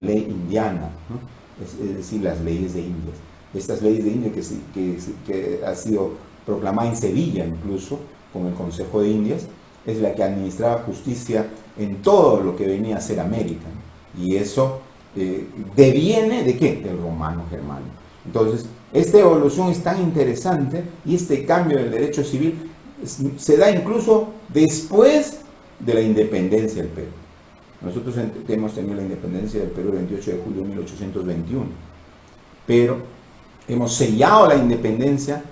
ley indiana, ¿no? Es decir, las leyes de Indias. Estas leyes de India que ha sido proclamada en Sevilla incluso, con el Consejo de Indias, es la que administraba justicia en todo lo que venía a ser América, ¿no? Y eso deviene de ¿qué? Del romano germánico. Entonces, esta evolución es tan interesante y este cambio del derecho civil se da incluso después de la independencia del Perú. Nosotros hemos tenido la independencia del Perú el 28 de julio de 1821, pero hemos sellado la independencia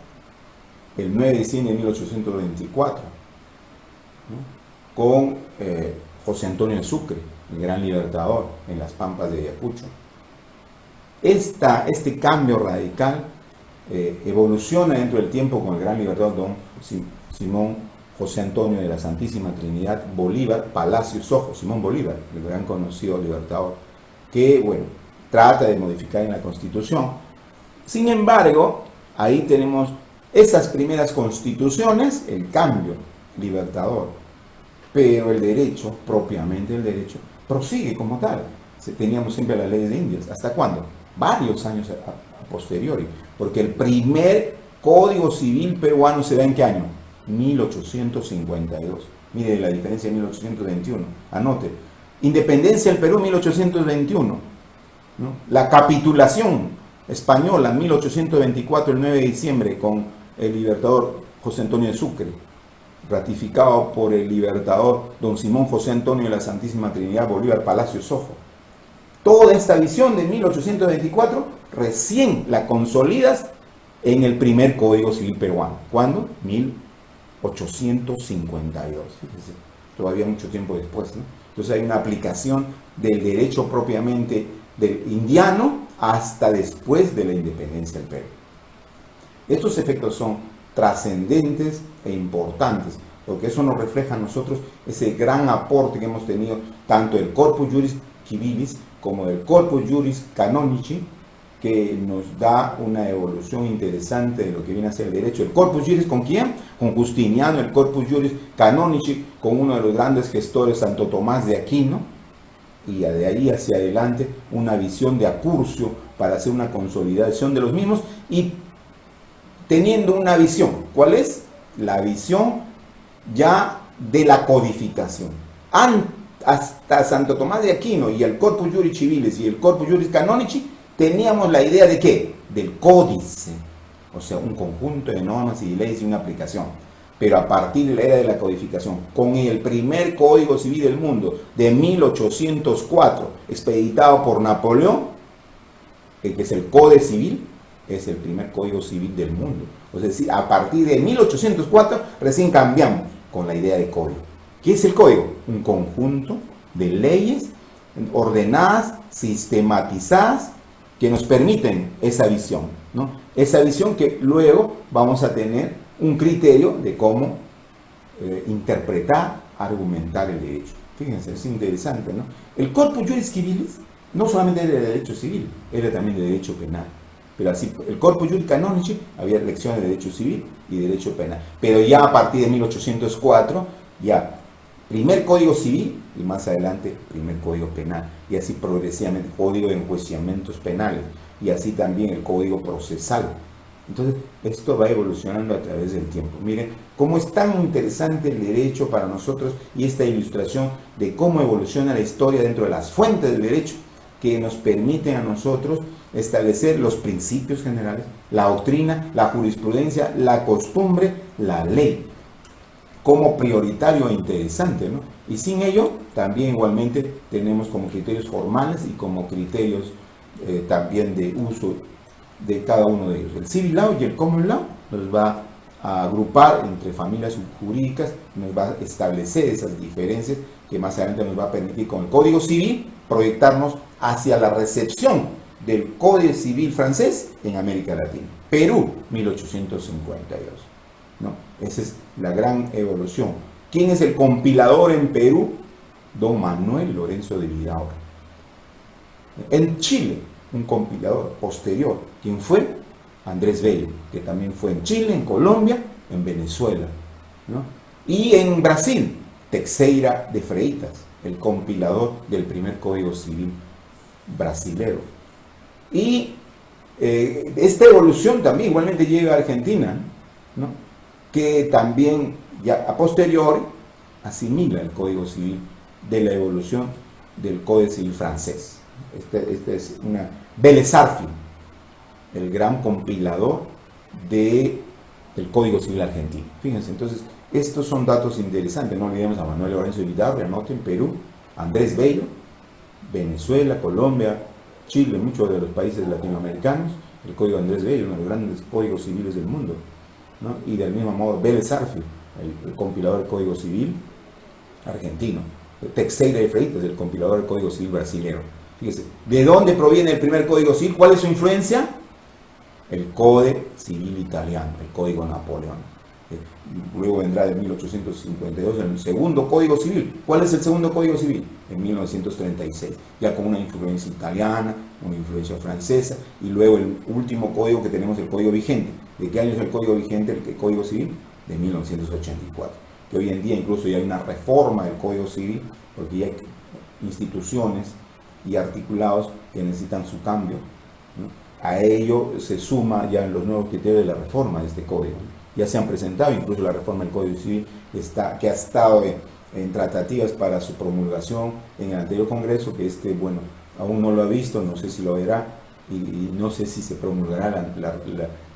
el 9 de diciembre de 1824, ¿no? Con José Antonio de Sucre, el gran libertador en las pampas de Ayacucho. Este cambio radical evoluciona dentro del tiempo con el gran libertador don Simón José Antonio de la Santísima Trinidad Bolívar, Palacios Ojos, Simón Bolívar, el gran conocido libertador, que, bueno, trata de modificar en la Constitución. Sin embargo, ahí tenemos esas primeras constituciones, el cambio libertador, pero el derecho, propiamente el derecho, prosigue como tal. Teníamos siempre las leyes de Indias. ¿Hasta cuándo? Varios años a posteriori, porque el primer Código Civil peruano se da ¿en qué año? 1852. Mire la diferencia de 1821. Anote. Independencia del Perú, 1821. ¿No? La capitulación española, 1824, el 9 de diciembre, con el libertador José Antonio de Sucre, ratificado por el libertador don Simón José Antonio de la Santísima Trinidad Bolívar, Palacios Ojos. Toda esta visión de 1824 recién la consolidas en el primer Código Civil peruano. ¿Cuándo? 1852. Fíjense, todavía mucho tiempo después, ¿no? Entonces hay una aplicación del derecho propiamente del indiano hasta después de la independencia del Perú. Estos efectos son trascendentes e importantes, porque eso nos refleja a nosotros ese gran aporte que hemos tenido tanto del Corpus Juris Civilis como del Corpus Juris Canonici, que nos da una evolución interesante de lo que viene a ser el derecho. El Corpus Juris, ¿con quién? Con Justiniano, el Corpus Juris Canonici, con uno de los grandes gestores, Santo Tomás de Aquino, y de ahí hacia adelante una visión de Accurcio para hacer una consolidación de los mismos y teniendo una visión. ¿Cuál es? La visión ya de la codificación. Hasta Santo Tomás de Aquino y el Corpus Juris Civilis y el Corpus Juris Canonici teníamos la idea de ¿qué? Del códice, o sea, un conjunto de normas y leyes y una aplicación. Pero a partir de la era de la codificación, con el primer Código Civil del mundo de 1804, expeditado por Napoleón, que es el Códice Civil, es el primer Código Civil del mundo. Es decir, a partir de 1804 recién cambiamos con la idea de código. ¿Qué es el código? Un conjunto de leyes ordenadas, sistematizadas, que nos permiten esa visión, ¿no? Esa visión que luego vamos a tener un criterio de cómo interpretar, argumentar el derecho. Fíjense, es interesante, ¿no? El Corpus Juris Civilis no solamente era de derecho civil, era también de derecho penal. Pero así, el Corpus Juris Canonici había lecciones de derecho civil y derecho penal. Pero ya a partir de 1804, ya primer Código Civil y más adelante primer Código Penal. Y así progresivamente Código de Enjuiciamientos Penales y así también el Código Procesal. Entonces, esto va evolucionando a través del tiempo. Miren cómo es tan interesante el derecho para nosotros y esta ilustración de cómo evoluciona la historia dentro de las fuentes del derecho que nos permiten a nosotros establecer los principios generales, la doctrina, la jurisprudencia, la costumbre, la ley, como prioritario e interesante, ¿no? Y sin ello, también igualmente tenemos como criterios formales y como criterios también de uso de cada uno de ellos. El Civil Law y el Common Law nos va a agrupar entre familias jurídicas, nos va a establecer esas diferencias que más adelante nos va a permitir con el Código Civil proyectarnos hacia la recepción del Código Civil francés en América Latina. Perú, 1852. ¿No? Esa es la gran evolución. ¿Quién es el compilador en Perú? Don Manuel Lorenzo de Vidaurre. En Chile, un compilador posterior. ¿Quién fue? Andrés Bello, que también fue en Chile, en Colombia, en Venezuela, ¿no? Y en Brasil, Teixeira de Freitas, el compilador del primer Código Civil brasilero. Y esta evolución también igualmente llega a Argentina, ¿no? Que también ya a posteriori asimila el Código Civil de la evolución del Código Civil francés. Este es una Vélez Arfield, el gran compilador del Código Civil argentino. Fíjense, entonces, estos son datos interesantes. No olvidemos a Manuel Lorenzo Vidaurri, anoten, Perú, Andrés Bello, Venezuela, Colombia, Chile, muchos de los países latinoamericanos, el Código Andrés Bello, uno de los grandes códigos civiles del mundo, ¿no? Y del mismo modo, Vélez Arfield, el compilador del Código Civil argentino. Teixeira de Freitas, el compilador del Código Civil brasileño. Fíjese, ¿de dónde proviene el primer Código Civil? ¿Cuál es su influencia? El Código Civil italiano, el Código Napoleón. Luego vendrá de 1852 el segundo Código Civil. ¿Cuál es el segundo Código Civil? En 1936, ya con una influencia italiana, una influencia francesa, y luego el último código que tenemos, el Código Vigente. ¿De qué año es el Código Vigente, el Código Civil? De 1984. Que hoy en día incluso ya hay una reforma del Código Civil, porque ya hay instituciones y articulados que necesitan su cambio, ¿no? A ello se suma ya los nuevos criterios de la reforma de este código. Ya se han presentado, incluso la reforma del Código Civil, que ha estado en tratativas para su promulgación en el anterior Congreso, que bueno, aún no lo ha visto, no sé si lo verá, y no sé si se promulgará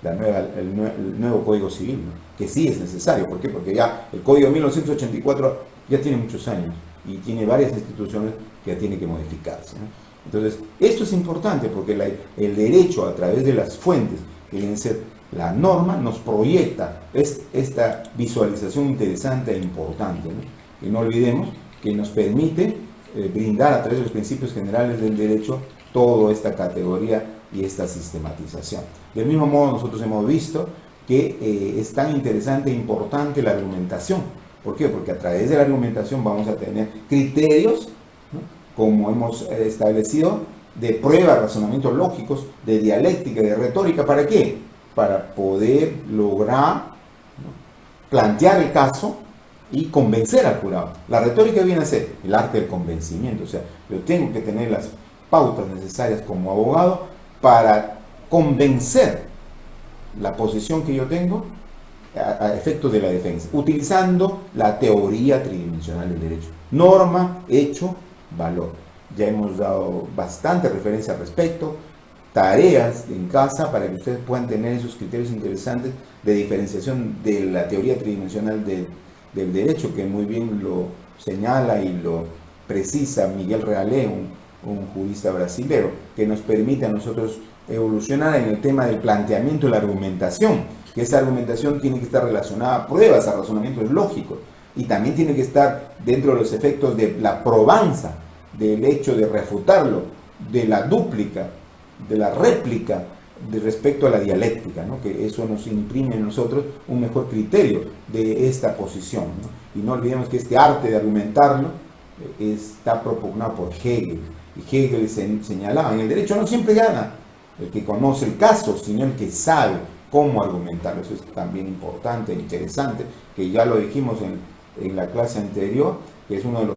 el nuevo Código Civil, ¿no? Que sí es necesario. ¿Por qué? Porque ya el Código de 1984 ya tiene muchos años y tiene varias instituciones que ya tiene que modificarse, ¿no? Entonces, esto es importante porque el derecho, a través de las fuentes que deben ser la norma, nos proyecta esta visualización interesante e importante, ¿no? Y no olvidemos que nos permite brindar a través de los principios generales del derecho toda esta categoría y esta sistematización. Del mismo modo, nosotros hemos visto que es tan interesante e importante la argumentación. ¿Por qué? Porque a través de la argumentación vamos a tener criterios, ¿no? Como hemos establecido, de prueba, razonamientos lógicos, de dialéctica, de retórica. ¿Para qué? Para poder lograr, ¿no?, plantear el caso y convencer al jurado. La retórica viene a ser el arte del convencimiento. O sea, yo tengo que tener las pautas necesarias como abogado para convencer la posición que yo tengo a efectos de la defensa, utilizando la teoría tridimensional del derecho: norma, hecho, valor. Ya hemos dado bastante referencia al respecto, tareas en casa para que ustedes puedan tener esos criterios interesantes de diferenciación de la teoría tridimensional del derecho, que muy bien lo señala y lo precisa Miguel Reale, un jurista brasilero, que nos permite a nosotros evolucionar en el tema del planteamiento y la argumentación, que esa argumentación tiene que estar relacionada a pruebas, a razonamientos lógicos, y también tiene que estar dentro de los efectos de la probanza, del hecho de refutarlo, de la dúplica, de la réplica, de respecto a la dialéctica, ¿no? Que eso nos imprime en nosotros un mejor criterio de esta posición, ¿no? Y no olvidemos que este arte de argumentarlo está propugnado por Hegel, y Hegel señalaba: en el derecho no siempre gana el que conoce el caso, sino el que sabe cómo argumentarlo. Eso es también importante e interesante, que ya lo dijimos en la clase anterior, que es uno de los